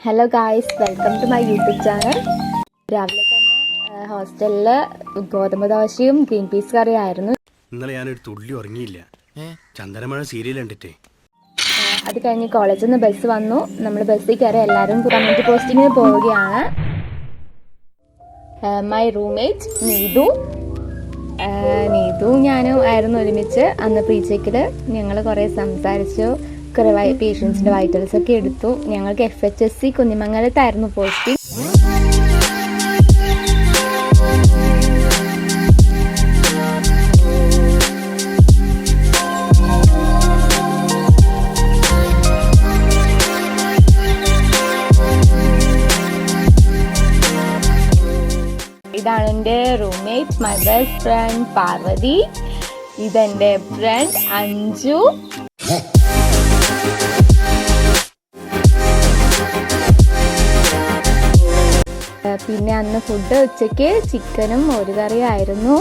Hello guys, welcome to my YouTube channel. രാവിലെ തന്നെ ഹോസ്റ്റലിൽ ഗോതമ്പ് ദോശയും ഗ്രീൻ പീസ് കറിയും ആയിരുന്നു. ഇന്നലെ ഞാനൊരു തുള്ളി ഉറങ്ങിയില്ല. ചന്ദനമഴ സീരിയൽ കണ്ടിട്ടേ. അത് കഴിഞ്ഞ് കോളേജിൽ നിന്ന് ബസ് വന്നു. നമ്മൾ ബസ്സിൽ കയറി എല്ലാവരും കമ്മ്യൂണിറ്റി പോസ്റ്റിങ്ങിന് പോവുകയാണ്. മൈ റൂംമേറ്റ് നീതു ഞാനും ആയിരുന്നു ഒരുമിച്ച്. അന്ന് പ്രീ-ചെക്കിൽ ഞങ്ങൾ കുറേ സംസാരിച്ചു. കുറേ പേഷ്യൻസിൻ്റെ വൈറ്റൽസ് ഒക്കെ എടുത്തു. ഞങ്ങൾക്ക് FHSC കുഞ്ഞിമംഗലത്തായിരുന്നു പോസ്റ്റിംഗ്. ഇതാണ് എൻ്റെ roommate, my best friend Parvathi. ഇതെൻ്റെ ഫ്രണ്ട് അഞ്ജു. പിന്നെ അന്ന് ഫുഡ് ഉച്ചയ്ക്ക് ചിക്കനും മോരുകറിയും ആയിരുന്നു.